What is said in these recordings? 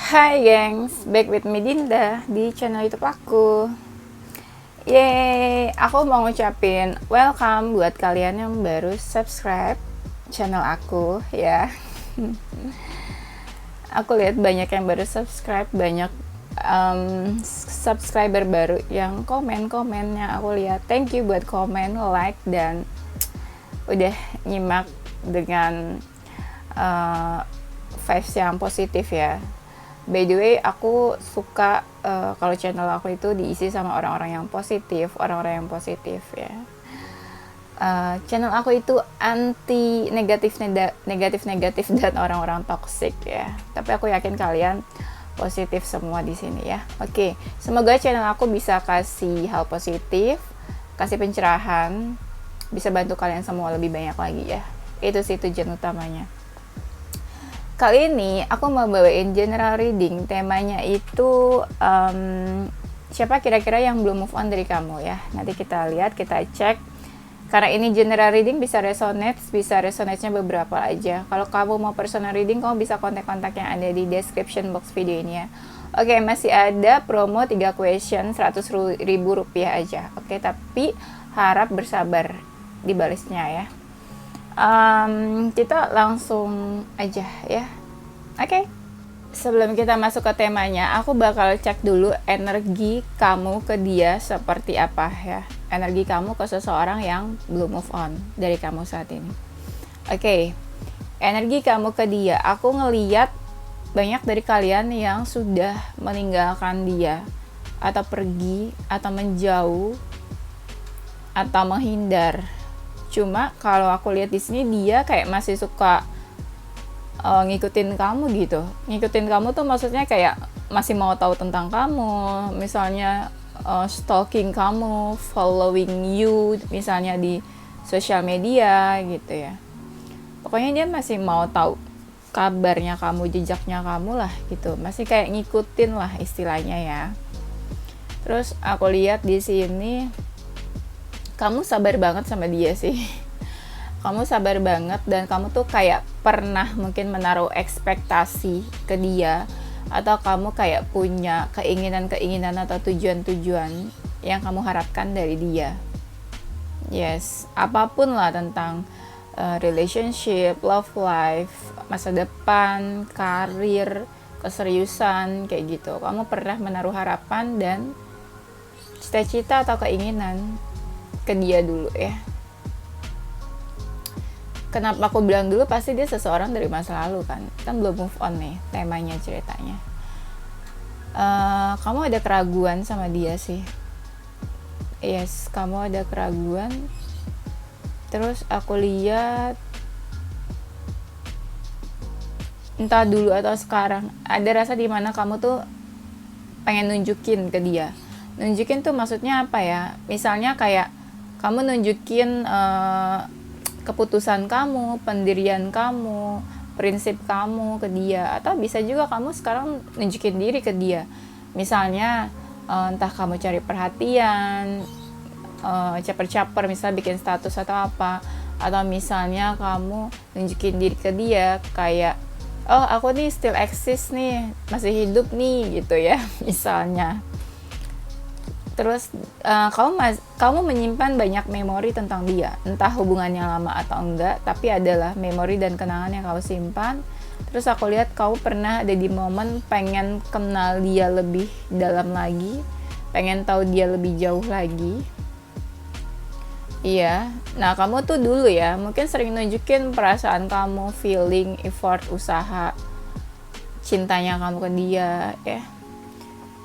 Hai gengs, back with me Dinda di channel YouTube aku. Yeay, aku mau ngucapin welcome buat kalian yang baru subscribe channel aku ya. Aku lihat banyak yang baru subscribe, banyak subscriber baru yang komen-komennya aku lihat. Thank you buat komen, like, dan udah nyimak dengan vibes yang positif ya. By the way, aku suka kalau channel aku itu diisi sama orang-orang yang positif, ya. Channel aku itu anti negatif dan orang-orang toxic ya. Tapi aku yakin kalian positif semua di sini ya. Oke, semoga channel aku bisa kasih hal positif, kasih pencerahan, bisa bantu kalian semua lebih banyak lagi ya. Itu sih tujuan utamanya. Kali ini aku mau bawain general reading, temanya itu siapa kira-kira yang belum move on dari kamu ya. Nanti kita lihat, kita cek. Karena ini general reading bisa resonate-nya beberapa aja. Kalau kamu mau personal reading, kamu bisa kontak-kontak yang ada di description box video ini ya. Oke, masih ada promo 3 question 100.000 rupiah aja. Oke, tapi harap bersabar dibalasnya ya. Kita langsung aja ya. Oke. Sebelum kita masuk ke temanya, aku bakal cek dulu energi kamu ke dia seperti apa ya. Energi kamu ke seseorang yang belum move on dari kamu saat ini. Oke. Energi kamu ke dia, aku ngeliat banyak dari kalian yang sudah meninggalkan dia, atau pergi, atau menjauh, atau menghindar. Cuma kalau aku lihat di sini dia kayak masih suka ngikutin kamu gitu. Ngikutin kamu tuh maksudnya kayak masih mau tahu tentang kamu, misalnya stalking kamu, following you misalnya di sosial media gitu ya. Pokoknya dia masih mau tahu kabarnya kamu, jejaknya kamu lah gitu. Masih kayak ngikutin lah istilahnya ya. Terus aku lihat di sini kamu sabar banget sama dia sih. Kamu sabar banget dan kamu tuh kayak pernah mungkin menaruh ekspektasi ke dia, atau kamu kayak punya keinginan atau tujuan-tujuan yang kamu harapkan dari dia. Yes, apapun lah tentang relationship, love life, masa depan, karir, keseriusan kayak gitu. Kamu pernah menaruh harapan dan cita-cita atau keinginan ke dia dulu ya. Kenapa aku bilang dulu, pasti dia seseorang dari masa lalu kan belum move on nih temanya, ceritanya. Kamu ada keraguan sama dia sih. Yes, kamu ada keraguan. Terus aku lihat entah dulu atau sekarang ada rasa dimana kamu tuh pengen nunjukin ke dia. Nunjukin tuh maksudnya apa ya? Misalnya kayak kamu nunjukin keputusan kamu, pendirian kamu, prinsip kamu ke dia. Atau bisa juga kamu sekarang nunjukin diri ke dia. Misalnya entah kamu cari perhatian, caper-caper misalnya bikin status atau apa. Atau misalnya kamu nunjukin diri ke dia kayak, oh aku nih still exist nih, masih hidup nih gitu ya misalnya. Terus kamu menyimpan banyak memori tentang dia, entah hubungannya lama atau enggak, tapi adalah memori dan kenangan yang kamu simpan. Terus aku lihat kamu pernah ada di momen pengen kenal dia lebih dalam lagi, pengen tahu dia lebih jauh lagi. Iya, nah kamu tuh dulu ya mungkin sering nunjukin perasaan kamu, feeling, effort, usaha, cintanya kamu ke dia ya.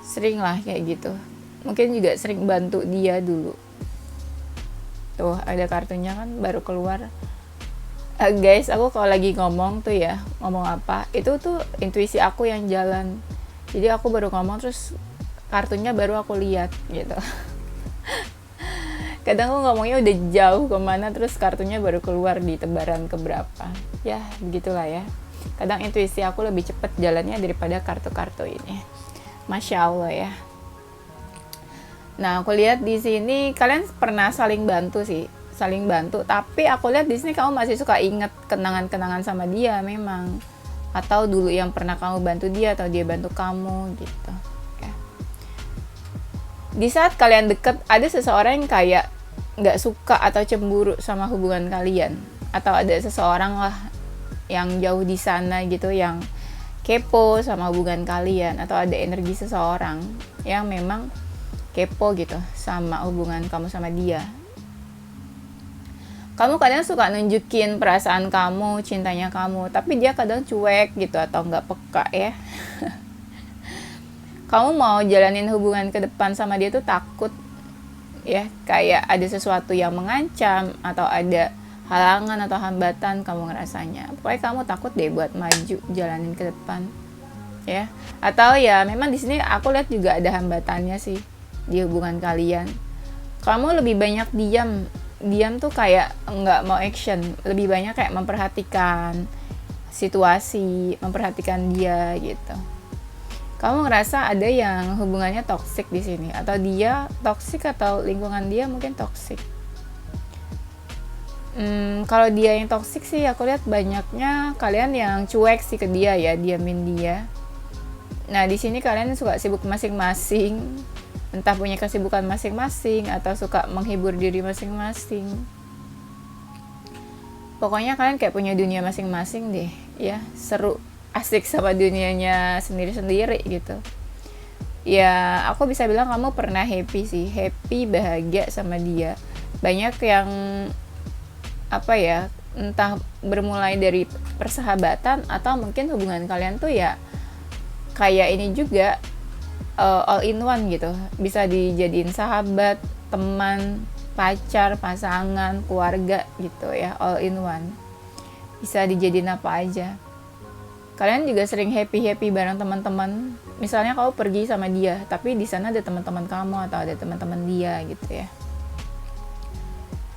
Sering lah kayak gitu. Mungkin juga sering bantu dia dulu. Tuh ada kartunya kan baru keluar. Guys, aku kalau lagi ngomong tuh ya, ngomong apa, itu tuh intuisi aku yang jalan. Jadi aku baru ngomong terus kartunya baru aku lihat gitu. Kadang aku ngomongnya udah jauh kemana, terus kartunya baru keluar di tebaran keberapa. Ya begitulah ya. Kadang intuisi aku lebih cepat jalannya daripada kartu-kartu ini. Masya Allah ya. Nah, aku lihat di sini kalian pernah saling bantu sih, saling bantu. Tapi aku lihat di sini kamu masih suka inget kenangan-kenangan sama dia memang. atau dulu yang pernah kamu bantu dia atau dia bantu kamu gitu ya. Di saat kalian deket, ada seseorang yang kayak nggak suka atau cemburu sama hubungan kalian, atau ada seseorang lah yang jauh di sana gitu yang kepo sama hubungan kalian, atau ada energi seseorang yang memang kepo gitu sama hubungan kamu sama dia. Kamu kadang suka nunjukin perasaan kamu, cintanya kamu, tapi dia kadang cuek gitu atau nggak peka ya. Kamu mau jalanin hubungan ke depan sama dia tuh takut ya, kayak ada sesuatu yang mengancam atau ada halangan atau hambatan kamu ngerasanya. Pokoknya kamu takut deh buat maju jalanin ke depan ya. Atau ya memang di sini aku lihat juga ada hambatannya sih di hubungan kalian. Kamu lebih banyak diam tuh kayak nggak mau action, lebih banyak kayak memperhatikan situasi, memperhatikan dia gitu. Kamu ngerasa ada yang hubungannya toksik di sini, atau dia toksik atau lingkungan dia mungkin toksik. Kalau dia yang toksik sih aku lihat banyaknya kalian yang cuek sih ke dia ya, diamin dia. Nah di sini kalian suka sibuk masing-masing, entah punya kesibukan masing-masing atau suka menghibur diri masing-masing. Pokoknya kalian kayak punya dunia masing-masing deh ya, seru, asik sama dunianya sendiri-sendiri gitu. Ya aku bisa bilang kamu pernah happy sih, happy, bahagia sama dia. Banyak yang apa ya, entah bermulai dari persahabatan atau mungkin hubungan kalian tuh ya kayak ini juga, all in one gitu, bisa dijadiin sahabat, teman, pacar, pasangan, keluarga gitu ya, all in one, bisa dijadiin apa aja. Kalian juga sering happy bareng teman-teman, misalnya kamu pergi sama dia tapi di sana ada teman-teman kamu atau ada teman-teman dia gitu ya.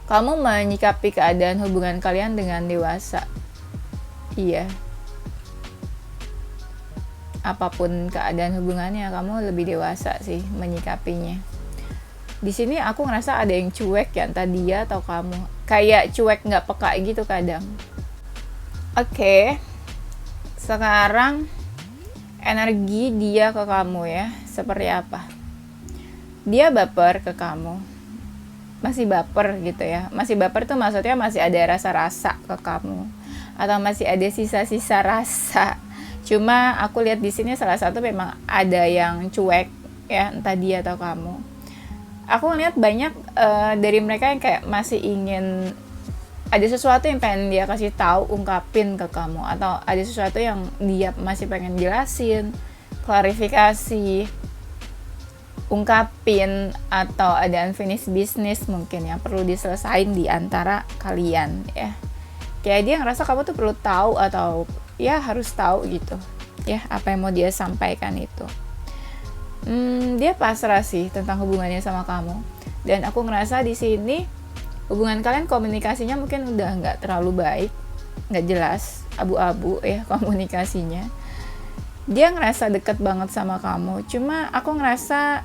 Kamu menyikapi keadaan hubungan kalian dengan dewasa. Iya. Apapun keadaan hubungannya, kamu lebih dewasa sih menyikapinya. Di sini aku ngerasa ada yang cuek ya, entah dia atau kamu. Kayak cuek nggak peka gitu kadang. Oke. Sekarang energi dia ke kamu ya, seperti apa? Dia baper ke kamu. Masih baper gitu ya. Masih baper tuh maksudnya masih ada rasa-rasa ke kamu, atau masih ada sisa-sisa rasa. Cuma aku lihat di sini salah satu memang ada yang cuek ya, entah dia atau kamu. Aku ngeliat banyak dari mereka yang kayak masih ingin, ada sesuatu yang pengen dia kasih tahu, ungkapin ke kamu, atau ada sesuatu yang dia masih pengen jelasin, klarifikasi, ungkapin, atau ada unfinished business mungkin yang perlu diselesain di antara kalian ya. Kayak dia ngerasa kamu tuh perlu tahu atau ya harus tahu gitu ya, apa yang mau dia sampaikan itu. Dia pasrah sih tentang hubungannya sama kamu, dan aku ngerasa di sini hubungan kalian komunikasinya mungkin udah nggak terlalu baik, nggak jelas, abu-abu ya komunikasinya. Dia ngerasa deket banget sama kamu, cuma aku ngerasa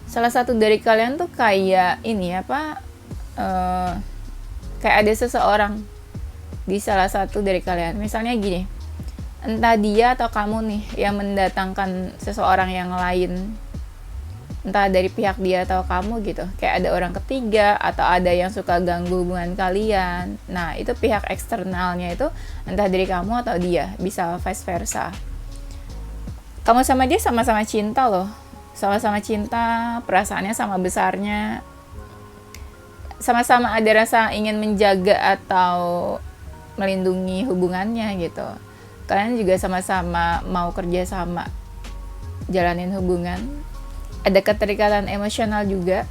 salah satu dari kalian tuh kayak ini apa, kayak ada seseorang di salah satu dari kalian. Misalnya gini, entah dia atau kamu nih yang mendatangkan seseorang yang lain, entah dari pihak dia atau kamu gitu, kayak ada orang ketiga atau ada yang suka ganggu hubungan kalian. Nah itu pihak eksternalnya itu entah dari kamu atau dia, bisa vice versa. Kamu sama dia sama-sama cinta loh, sama-sama cinta, perasaannya sama besarnya, sama-sama ada rasa ingin menjaga atau melindungi hubungannya gitu. Kalian juga sama-sama mau kerja sama jalanin hubungan. Ada keterikatan emosional juga,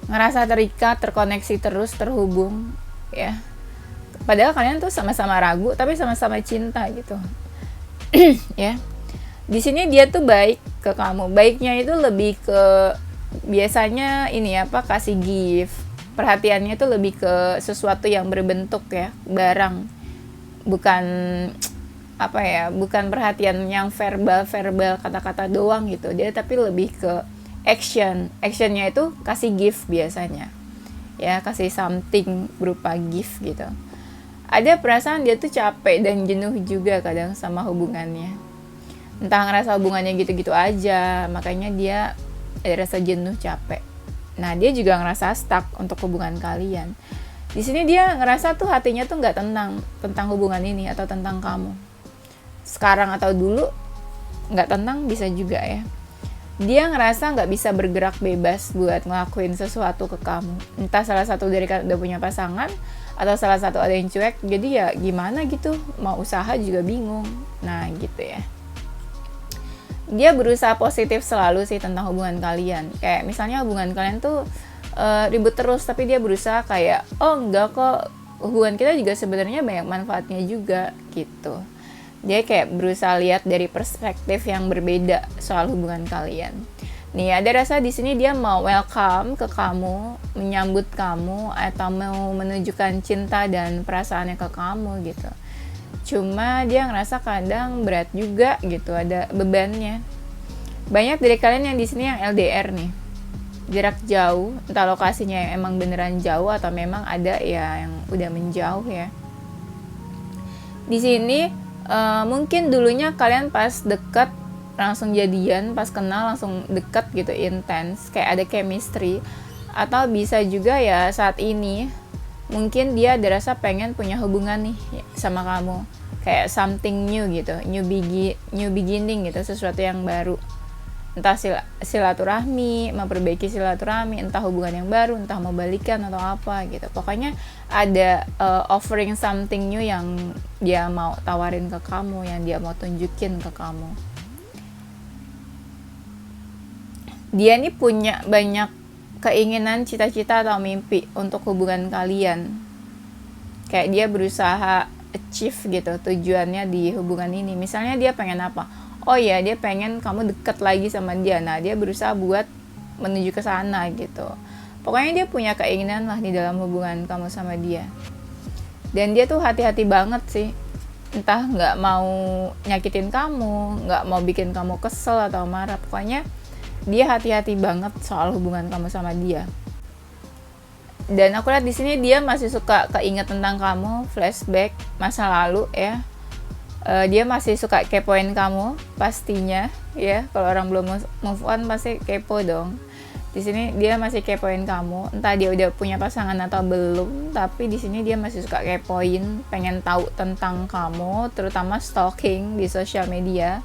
ngerasa terikat, terkoneksi terus, terhubung ya. Padahal kalian tuh sama-sama ragu tapi sama-sama cinta gitu. Ya. Di sini dia tuh baik ke kamu. Baiknya itu lebih ke biasanya ini apa, kasih gift. Perhatiannya itu lebih ke sesuatu yang berbentuk ya, barang. Bukan apa ya, bukan perhatian yang verbal kata-kata doang gitu. Dia tapi lebih ke actionnya itu kasih gift biasanya ya, kasih something berupa gift gitu. ada perasaan dia tuh capek dan jenuh juga kadang sama hubungannya. Entah ngerasa hubungannya gitu-gitu aja, makanya dia ada rasa jenuh, capek. Nah, dia juga ngerasa stuck untuk hubungan kalian. Di sini dia ngerasa tuh hatinya tuh nggak tenang tentang hubungan ini atau tentang kamu. Sekarang atau dulu nggak tenang bisa juga ya. Dia ngerasa nggak bisa bergerak bebas buat ngelakuin sesuatu ke kamu. Entah salah satu dari kalian udah punya pasangan, atau salah satu ada yang cuek, jadi ya gimana gitu, mau usaha juga bingung. Nah gitu ya. Dia berusaha positif selalu sih tentang hubungan kalian. Kayak misalnya hubungan kalian tuh ribut terus, tapi dia berusaha kayak, oh enggak kok, hubungan kita juga sebenarnya banyak manfaatnya juga gitu. Dia kayak berusaha lihat dari perspektif yang berbeda soal hubungan kalian. Nih, ada rasa di sini dia mau welcome ke kamu, menyambut kamu, atau mau menunjukkan cinta dan perasaannya ke kamu gitu. Cuma dia ngerasa kadang berat juga gitu, ada bebannya. Banyak dari kalian yang di sini yang LDR nih, jarak jauh, entah lokasinya yang emang beneran jauh atau memang ada ya yang udah menjauh ya. Di sini mungkin dulunya kalian pas deket langsung jadian, pas kenal langsung deket gitu, intens, kayak ada chemistry. Atau bisa juga ya saat ini mungkin dia ada rasa pengen punya hubungan nih sama kamu, kayak something new gitu, new beginning gitu, sesuatu yang baru. Entah silaturahmi, memperbaiki silaturahmi, entah hubungan yang baru, entah mau balikan atau apa gitu. Pokoknya ada offering something new yang dia mau tawarin ke kamu, yang dia mau tunjukin ke kamu. Dia nih punya banyak keinginan, cita-cita atau mimpi untuk hubungan kalian. Kayak dia berusaha achieve gitu tujuannya di hubungan ini. Misalnya dia pengen apa? Oh ya, dia pengen kamu deket lagi sama dia. Nah, dia berusaha buat menuju ke sana gitu. Pokoknya dia punya keinginan lah di dalam hubungan kamu sama dia. Dan dia tuh hati-hati banget sih. Entah nggak mau nyakitin kamu, nggak mau bikin kamu kesel atau marah. Pokoknya dia hati-hati banget soal hubungan kamu sama dia. Dan aku lihat di sini dia masih suka keinget tentang kamu, flashback masa lalu ya. Dia masih suka kepoin kamu pastinya ya. Kalau orang belum move on pasti kepo dong. Di sini dia masih kepoin kamu, entah dia udah punya pasangan atau belum, tapi di sini dia masih suka kepoin, pengen tahu tentang kamu, terutama stalking di sosial media.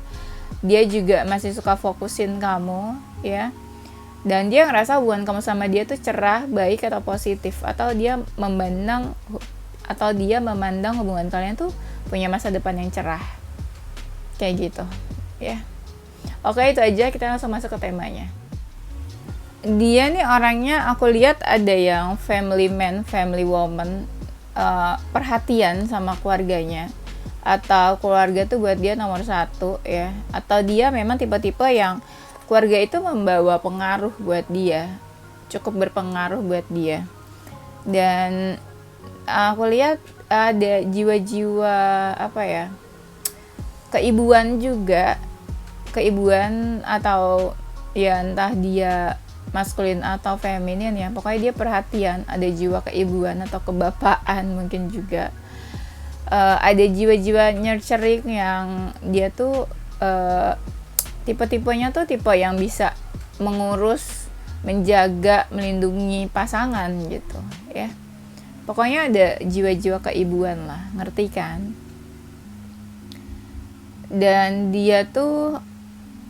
Dia juga masih suka fokusin kamu ya. Dan dia ngerasa hubungan kamu sama dia tuh cerah, baik atau positif, atau dia memandang hubungan kalian tuh punya masa depan yang cerah. Kayak gitu ya. Oke, itu aja, kita langsung masuk ke temanya. Dia nih orangnya aku lihat ada yang family man, family woman, perhatian sama keluarganya, atau keluarga tuh buat dia nomor satu ya. Atau dia memang tipe-tipe yang keluarga itu membawa pengaruh buat dia, cukup berpengaruh buat dia. Dan aku lihat ada jiwa-jiwa apa ya, keibuan juga, keibuan atau ya entah dia maskulin atau feminin ya, pokoknya dia perhatian, ada jiwa keibuan atau kebapaan mungkin juga. Ada jiwa-jiwa nurturing yang dia tuh tipe-tipenya tuh tipe yang bisa mengurus, menjaga, melindungi pasangan gitu ya. Pokoknya ada jiwa-jiwa keibuan lah, ngerti kan? Dan dia tuh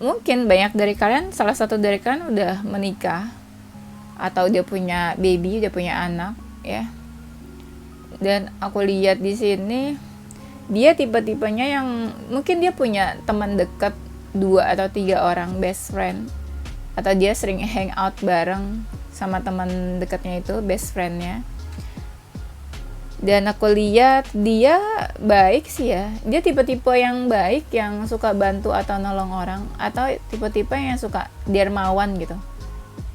mungkin banyak dari kalian, salah satu dari kalian udah menikah atau dia punya baby, dia punya anak ya. Dan aku lihat di sini dia tipe-tipenya yang mungkin dia punya teman dekat 2 atau 3 orang, best friend, atau dia sering hang out bareng sama teman dekatnya itu, best friendnya. Dan aku lihat dia baik sih ya, dia tipe-tipe yang baik, yang suka bantu atau nolong orang, atau tipe-tipe yang suka dermawan gitu,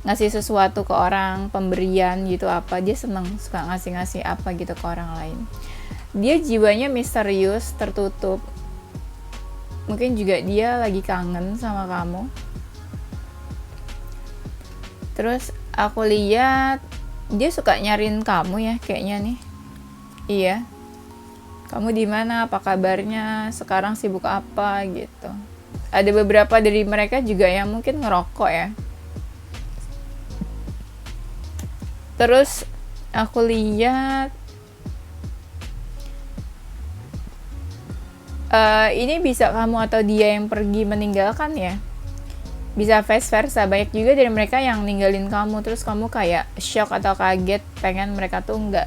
ngasih sesuatu ke orang, pemberian gitu, apa dia seneng, suka ngasih-ngasih apa gitu ke orang lain. Dia jiwanya misterius, tertutup, mungkin juga dia lagi kangen sama kamu. Terus aku lihat dia suka nyariin kamu ya kayaknya nih. Iya, Kamu di mana? Apa kabarnya? Sekarang sibuk apa gitu. Ada beberapa dari mereka juga yang mungkin ngerokok ya. Terus aku lihat ini bisa kamu atau dia yang pergi meninggalkan ya. Bisa vice versa, banyak juga dari mereka yang ninggalin kamu, terus kamu kayak shock atau kaget pengen mereka tuh nggak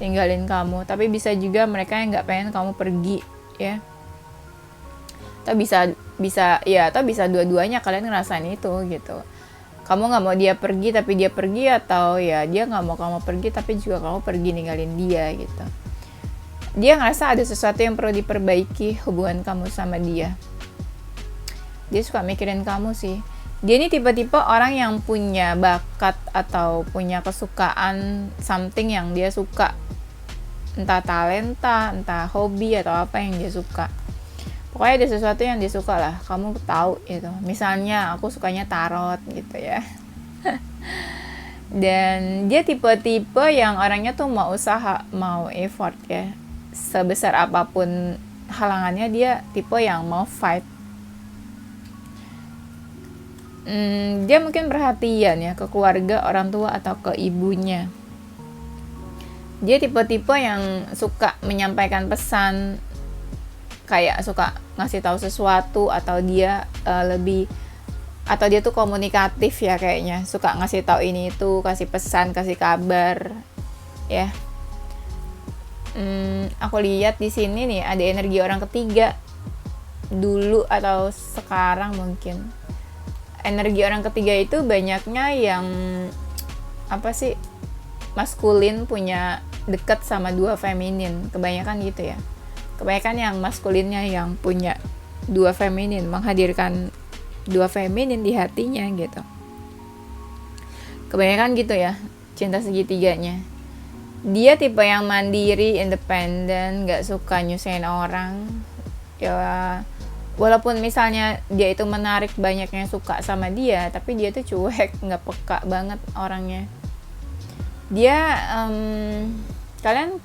ninggalin kamu. Tapi bisa juga mereka yang nggak pengen kamu pergi ya. Atau bisa dua-duanya kalian ngerasain itu gitu. Kamu nggak mau dia pergi tapi dia pergi, atau ya dia nggak mau kamu pergi tapi juga kamu pergi ninggalin dia gitu. Dia ngerasa ada sesuatu yang perlu diperbaiki hubungan kamu sama dia. Dia suka mikirin kamu sih. Dia ini tipe-tipe orang yang punya bakat atau punya kesukaan something yang dia suka. Entah talenta, entah hobi atau apa yang dia suka. Pokoknya ada sesuatu yang dia suka lah, kamu tahu gitu. Misalnya aku sukanya tarot gitu ya. Dan dia tipe-tipe yang orangnya tuh mau usaha, mau effort ya. Sebesar apapun halangannya, dia tipe yang mau fight. Dia mungkin perhatian ya ke keluarga, orang tua atau ke ibunya. Dia tipe-tipe yang suka menyampaikan pesan, kayak suka ngasih tahu sesuatu, atau dia atau dia tuh komunikatif ya kayaknya, suka ngasih tahu ini itu, kasih pesan, kasih kabar ya. Aku lihat di sini nih ada energi orang ketiga dulu atau sekarang mungkin. Energi orang ketiga itu banyaknya yang maskulin punya dekat sama dua feminin, kebanyakan gitu ya. Kebanyakan yang maskulinnya yang punya dua feminin, menghadirkan dua feminin di hatinya gitu. Kebanyakan gitu ya, cinta segitiganya. Dia tipe yang mandiri, independen, gak suka nyusahin orang ya. Walaupun misalnya dia itu menarik, banyak yang suka sama dia, tapi dia tuh cuek, gak peka banget orangnya. Dia kalian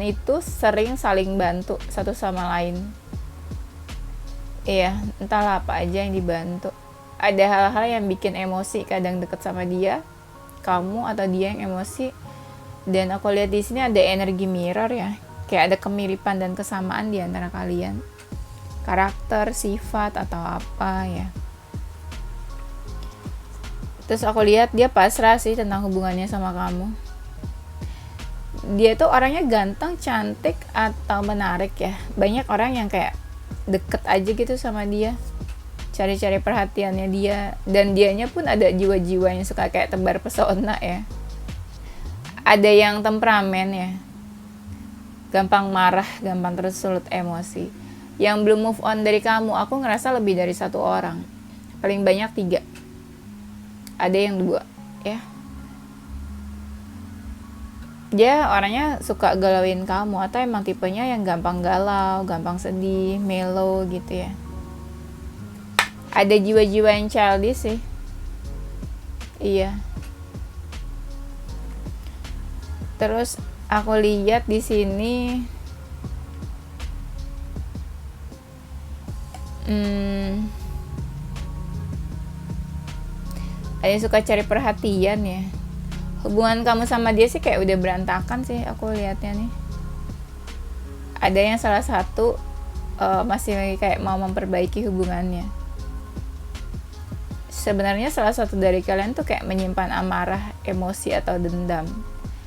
itu sering saling bantu satu sama lain. Iya, entahlah apa aja yang dibantu. Ada hal-hal yang bikin emosi kadang deket sama dia, kamu atau dia yang emosi. Dan aku lihat di sini ada energi mirror ya, kayak ada kemiripan dan kesamaan di antara kalian, karakter, sifat atau apa ya. Terus aku lihat dia pasrah sih tentang hubungannya sama kamu. Dia tuh orangnya ganteng, cantik atau menarik ya. Banyak orang yang kayak deket aja gitu sama dia, cari-cari perhatiannya dia. Dan dianya pun ada jiwa-jiwa yang suka kayak tebar pesona ya. Ada yang temperamen ya, gampang marah, gampang tersulut emosi. Yang belum move on dari kamu, aku ngerasa lebih dari satu orang, paling banyak 3. Ada yang 2 ya. Dia orangnya suka galauin kamu, atau emang tipenya yang gampang galau, gampang sedih, mellow gitu ya. Ada jiwa-jiwa yang childish sih. Iya. Terus aku lihat di sini ada yang suka cari perhatian ya. Hubungan kamu sama dia sih kayak udah berantakan sih aku lihatnya nih. Ada yang salah satu masih kayak mau memperbaiki hubungannya. Sebenarnya salah satu dari kalian tuh kayak menyimpan amarah, emosi atau dendam.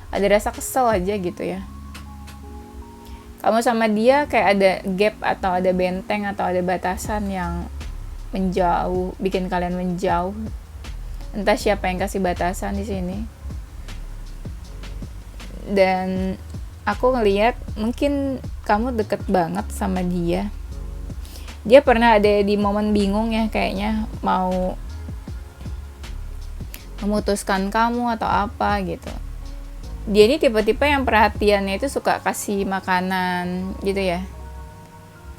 Ada rasa kesel aja gitu ya. Kamu sama dia kayak ada gap atau ada benteng atau ada batasan yang menjauh, bikin kalian menjauh. Entah siapa yang kasih batasan di sini. Dan aku ngelihat mungkin kamu deket banget sama dia. Dia pernah ada di momen bingung ya, kayaknya mau memutuskan kamu atau apa gitu. Dia ini tipe-tipe yang perhatiannya itu suka kasih makanan gitu ya.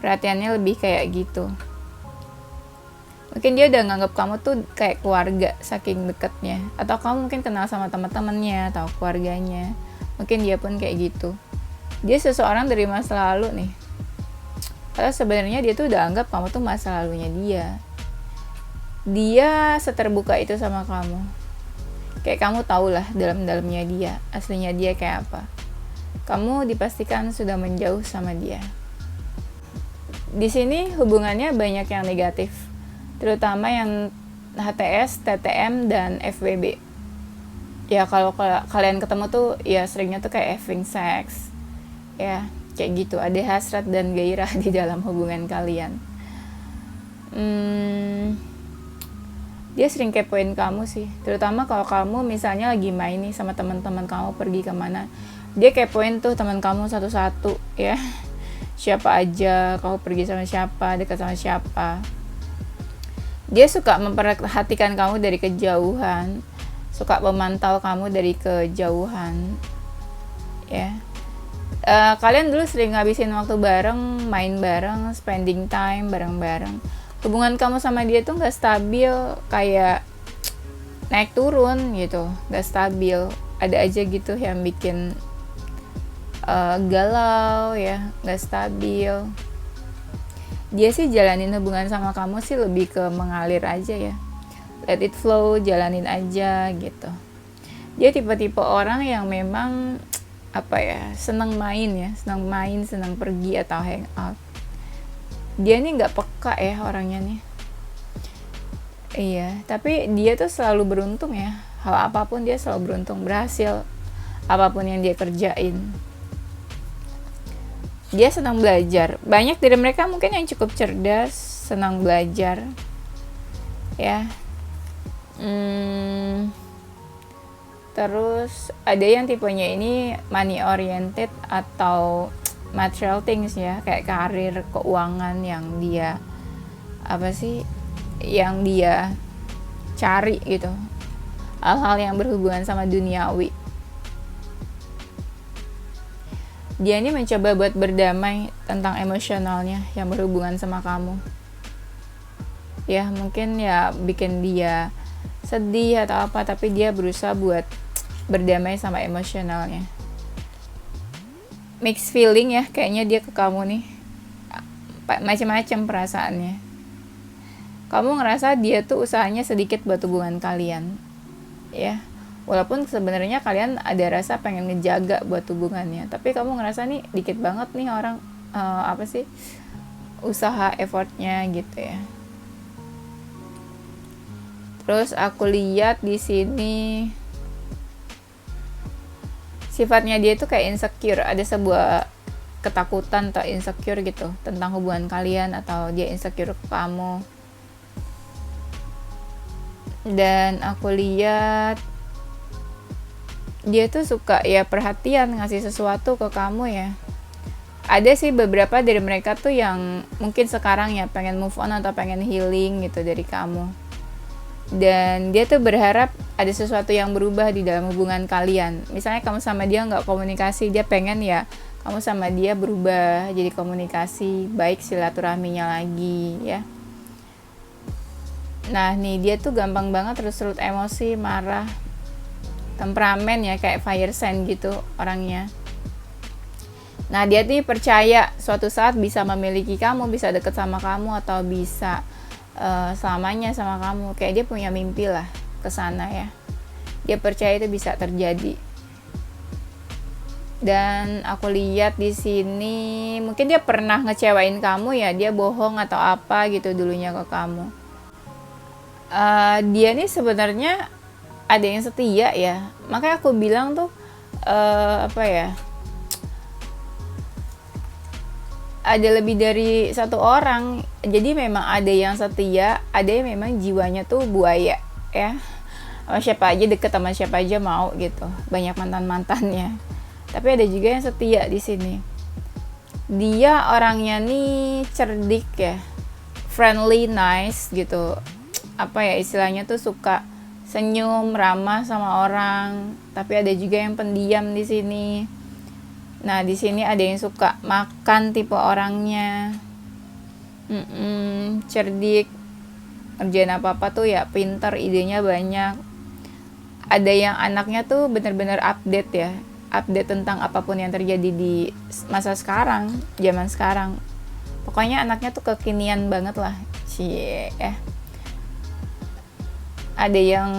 Perhatiannya lebih kayak gitu. Mungkin dia udah nganggap kamu tuh kayak keluarga saking deketnya. Atau kamu mungkin kenal sama teman-temannya atau keluarganya. Mungkin dia pun kayak gitu. Dia seseorang dari masa lalu nih. Padahal sebenarnya dia tuh udah anggap kamu tuh masa lalunya dia. Dia seterbuka itu sama kamu. Kayak kamu tau lah dalam-dalamnya dia, aslinya dia kayak apa. Kamu dipastikan sudah menjauh sama dia. Di sini hubungannya banyak yang negatif, terutama yang HTS, TTM, dan FWB. Ya kalau kalian ketemu tuh ya seringnya tuh kayak having sex. Ya kayak gitu, ada hasrat dan gairah di dalam hubungan kalian. Dia sering kepoin kamu sih, terutama kalau kamu misalnya lagi main nih sama teman-teman kamu pergi kemana, dia kepoin tuh teman kamu satu-satu ya. Siapa aja, kamu pergi sama siapa, dekat sama siapa. Dia suka memperhatikan kamu dari kejauhan, suka memantau kamu dari kejauhan ya. Kalian dulu sering ngabisin waktu bareng, main bareng, spending time bareng-bareng. Hubungan kamu sama dia tuh gak stabil, kayak naik turun gitu, gak stabil. Ada aja gitu yang bikin galau ya, gak stabil. Dia sih jalanin hubungan sama kamu sih lebih ke mengalir aja ya, let it flow, jalanin aja gitu. Dia tipe-tipe orang yang memang senang main, senang pergi atau hang out. Dia nih nggak peka ya orangnya nih. Iya, tapi dia tuh selalu beruntung ya, hal apapun dia selalu beruntung, berhasil apapun yang dia kerjain. Dia senang belajar. Banyak dari mereka mungkin yang cukup cerdas, senang belajar ya. Terus ada yang tipenya ini money oriented atau material things ya, kayak karir, keuangan yang dia yang dia cari gitu, hal-hal yang berhubungan sama duniawi. Dia ini mencoba buat berdamai tentang emosionalnya yang berhubungan sama kamu. Ya mungkin ya bikin dia sedih atau apa, tapi dia berusaha buat berdamai sama emosionalnya. Mixed feeling ya kayaknya dia ke kamu nih, macam-macam perasaannya. Kamu ngerasa dia tuh usahanya sedikit buat hubungan kalian ya, walaupun sebenarnya kalian ada rasa pengen ngejaga buat hubungannya, tapi kamu ngerasa nih dikit banget nih orang usaha effortnya gitu ya. Terus aku lihat di sini sifatnya dia tuh kayak insecure, ada sebuah ketakutan atau insecure gitu tentang hubungan kalian, atau dia insecure ke kamu. Dan aku lihat dia tuh suka ya perhatian, ngasih sesuatu ke kamu ya. Ada sih beberapa dari mereka tuh yang mungkin sekarang ya pengen move on atau pengen healing gitu dari kamu. Dan dia tuh berharap ada sesuatu yang berubah di dalam hubungan kalian. Misalnya kamu sama dia nggak komunikasi, dia pengen ya kamu sama dia berubah jadi komunikasi, baik silaturahminya lagi ya. Nah nih dia tuh gampang banget terus emosi, marah, temperamen ya, kayak fire sign gitu orangnya. Nah dia nih percaya suatu saat bisa memiliki kamu, bisa deket sama kamu, atau bisa selamanya sama kamu. Kayak dia punya mimpi lah ke sana ya. Dia percaya itu bisa terjadi. Dan aku lihat di sini mungkin dia pernah ngecewain kamu ya, dia bohong atau apa gitu dulunya ke kamu. Dia nih sebenarnya ada yang setia ya, makanya aku bilang tuh ada lebih dari satu orang. Jadi memang ada yang setia, ada yang memang jiwanya tuh buaya ya, sama siapa aja deket, sama siapa aja mau gitu, banyak mantannya. Tapi ada juga yang setia di sini. Dia orangnya nih cerdik ya, friendly, nice gitu, istilahnya tuh suka senyum, ramah sama orang. Tapi ada juga yang pendiam di sini. Nah di sini ada yang suka makan tipe orangnya, cerdik, kerjaan apa tuh ya pintar, idenya banyak. Ada yang anaknya tuh bener-bener update ya, update tentang apapun yang terjadi di masa sekarang, zaman sekarang. Pokoknya anaknya tuh kekinian banget lah. Cie ya. Ada yang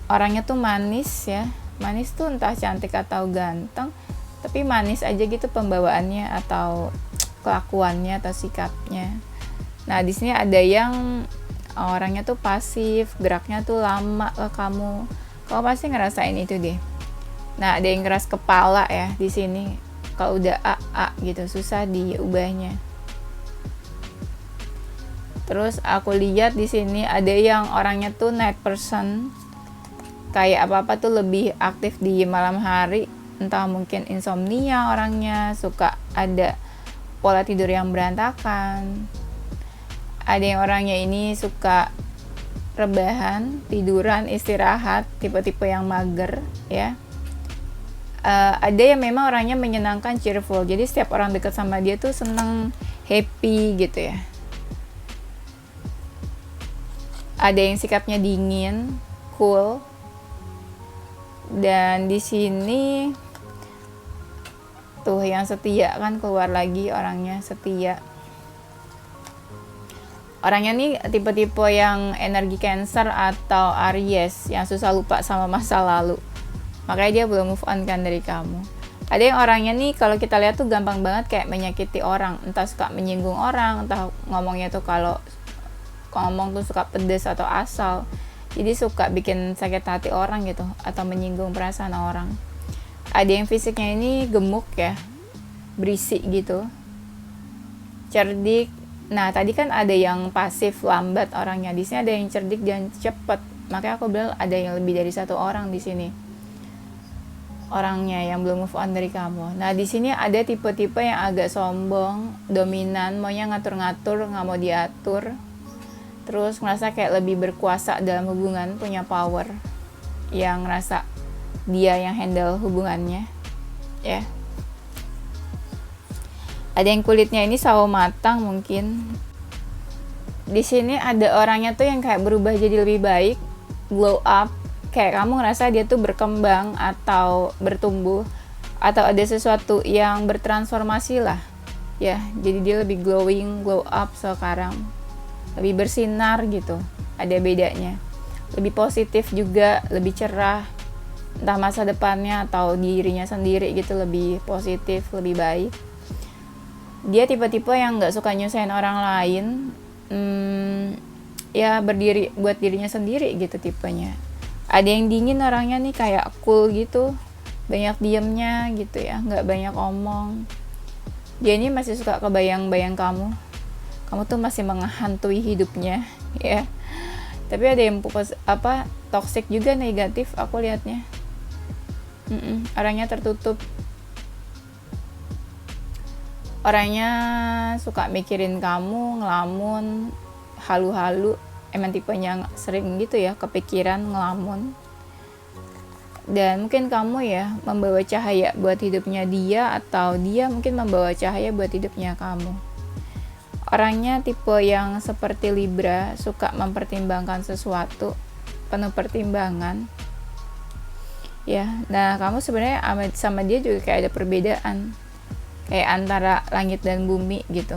orangnya tuh manis ya. Manis tuh entah cantik atau ganteng, tapi manis aja gitu pembawaannya atau kelakuannya atau sikapnya. Nah, di sini ada yang orangnya tuh pasif, geraknya tuh lama ke kamu. Kamu pasti ngerasain itu deh. Nah, ada yang keras kepala ya di sini. Kalau udah gitu susah diubahnya. Terus aku lihat di sini ada yang orangnya tuh night person. Kayak apa-apa tuh lebih aktif di malam hari. Entah mungkin insomnia orangnya, suka ada pola tidur yang berantakan. Ada yang orangnya ini suka rebahan, tiduran, istirahat, tipe-tipe yang mager ya. Ada yang memang orangnya menyenangkan, cheerful. Jadi setiap orang dekat sama dia tuh seneng, happy gitu ya. Ada yang sikapnya dingin, cool. Dan di sini tuh yang setia kan keluar lagi, orangnya setia. Orangnya nih tipe-tipe yang energi Cancer atau Aries yang susah lupa sama masa lalu. Makanya dia belum move on kan dari kamu. Ada yang orangnya nih kalau kita lihat tuh gampang banget kayak menyakiti orang. Entah suka menyinggung orang, entah ngomongnya tuh kalau ngomong tuh suka pedes atau asal. Jadi suka bikin sakit hati orang gitu atau menyinggung perasaan orang. Ada yang fisiknya ini gemuk ya, berisik gitu, cerdik. Nah, tadi kan ada yang pasif, lambat orangnya. Di sini ada yang cerdik dan cepat. Makanya aku bilang ada yang lebih dari satu orang di sini. Orangnya yang belum move on dari kamu. Nah, di sini ada tipe-tipe yang agak sombong, dominan, maunya ngatur-ngatur, nggak mau diatur. Terus ngerasa kayak lebih berkuasa dalam hubungan, punya power. Yang ngerasa dia yang handle hubungannya. Ya. Ada yang kulitnya ini sawo matang mungkin. Di sini ada orangnya tuh yang kayak berubah jadi lebih baik, glow up. Kayak kamu ngerasa dia tuh berkembang atau bertumbuh atau ada sesuatu yang bertransformasi lah. Ya, jadi dia lebih glowing, glow up sekarang. Lebih bersinar gitu. Ada bedanya. Lebih positif juga, lebih cerah. Entah masa depannya atau dirinya sendiri gitu lebih positif, lebih baik. Dia tipe-tipe yang nggak suka nyusahin orang lain, ya berdiri buat dirinya sendiri gitu tipenya. Ada yang dingin orangnya nih kayak cool gitu, banyak diemnya gitu ya, nggak banyak omong. Dia ini masih suka kebayang-bayang kamu tuh masih menghantui hidupnya ya. Tapi ada yang toxic juga, negatif aku lihatnya. Orangnya tertutup. Orangnya suka mikirin kamu, ngelamun, halu-halu. Emang tipenya sering gitu ya, kepikiran, ngelamun. Dan mungkin kamu ya membawa cahaya buat hidupnya dia, atau dia mungkin membawa cahaya buat hidupnya kamu. Orangnya tipe yang seperti Libra, suka mempertimbangkan sesuatu, penuh pertimbangan. Ya, nah kamu sebenarnya sama dia juga kayak ada perbedaan. Kayak antara langit dan bumi gitu.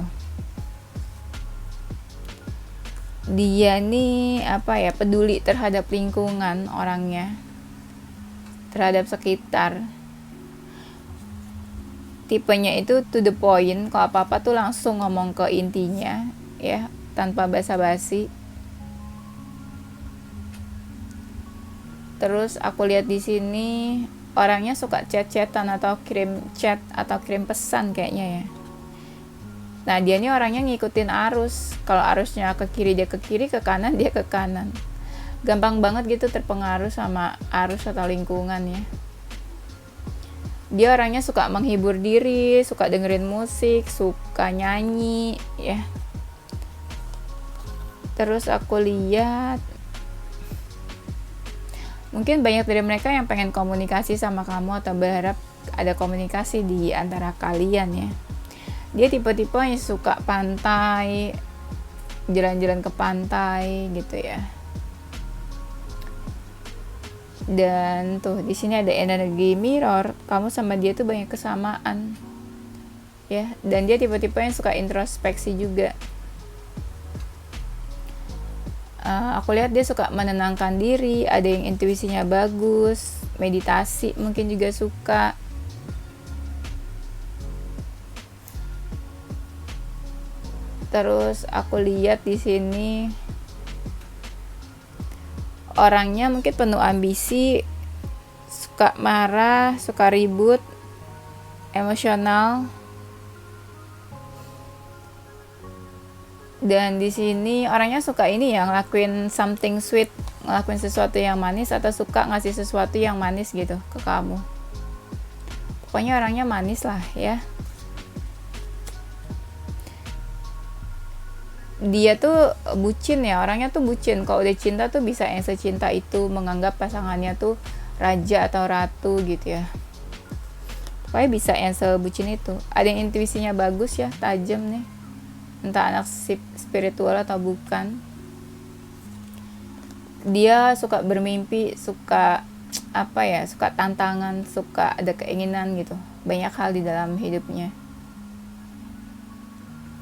Dia nih peduli terhadap lingkungan orangnya, terhadap sekitar. Tipenya itu to the point, kalau apa-apa tuh langsung ngomong ke intinya ya, tanpa basa-basi. Terus aku lihat di sini orangnya suka chat-chatan atau kirim chat atau kirim pesan kayaknya ya. Nah, dia ini orangnya ngikutin arus. Kalau arusnya ke kiri dia ke kiri, ke kanan dia ke kanan. Gampang banget gitu terpengaruh sama arus atau lingkungan ya. Dia orangnya suka menghibur diri, suka dengerin musik, suka nyanyi ya. Terus aku lihat mungkin banyak dari mereka yang pengen komunikasi sama kamu atau berharap ada komunikasi di antara kalian ya. Dia tipe-tipe yang suka pantai, jalan-jalan ke pantai gitu ya. Dan tuh di sini ada energi mirror, kamu sama dia tuh banyak kesamaan ya, dan dia tipe-tipe yang suka introspeksi juga. Aku lihat dia suka menenangkan diri, ada yang intuisinya bagus, meditasi mungkin juga suka. Terus aku lihat di sini orangnya mungkin penuh ambisi, suka marah, suka ribut, emosional. Dan di sini orangnya suka ini ya, ngelakuin something sweet, ngelakuin sesuatu yang manis, atau suka ngasih sesuatu yang manis gitu ke kamu. Pokoknya orangnya manis lah ya. Dia tuh bucin ya, orangnya tuh bucin. Kalau udah cinta tuh bisa yang secinta itu, menganggap pasangannya tuh raja atau ratu gitu ya. Pokoknya bisa yang sebucin itu. Ada yang intuisinya bagus ya, tajam nih, entah anak spiritual atau bukan. Dia suka bermimpi, suka apa ya, suka tantangan, suka ada keinginan gitu, banyak hal di dalam hidupnya.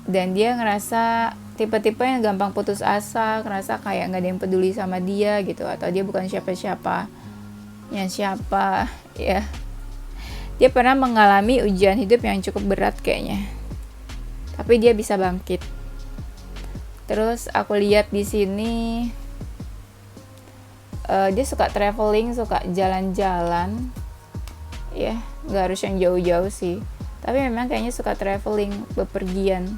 Dan dia ngerasa tipe-tipe yang gampang putus asa, ngerasa kayak nggak ada yang peduli sama dia gitu, atau dia bukan siapa-siapa ya. Dia pernah mengalami ujian hidup yang cukup berat kayaknya, tapi dia bisa bangkit. Terus aku lihat di sini dia suka traveling, suka jalan-jalan ya, nggak harus yang jauh-jauh sih, tapi memang kayaknya suka traveling, bepergian.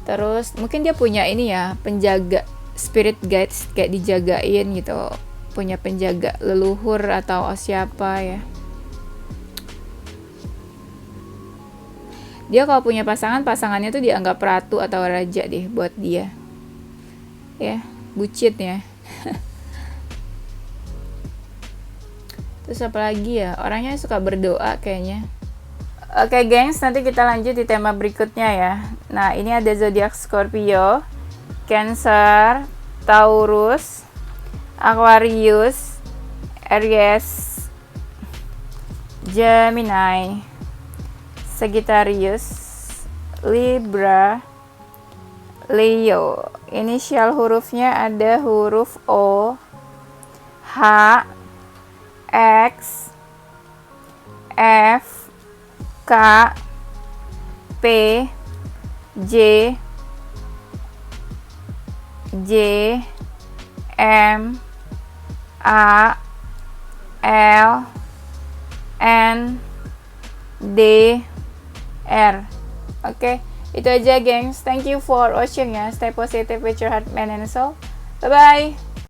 Terus mungkin dia punya ini ya, penjaga, spirit guides, kayak dijagain gitu, punya penjaga leluhur atau siapa ya. Dia kalau punya pasangannya tuh dianggap ratu atau raja deh buat dia ya, bucin ya. Terus apa lagi ya, orangnya suka berdoa kayaknya. Oke gengs, nanti kita lanjut di tema berikutnya ya. Nah ini ada zodiak Scorpio, Cancer, Taurus, Aquarius, Aries, Gemini, Sagittarius, Libra, Leo. Inisial hurufnya ada huruf O, H, X, F, K, P, J, M, A, L, N, D, R. Oke, itu aja gengs. Thank you for watching ya. Stay positive with your heart, mind and soul. Bye bye.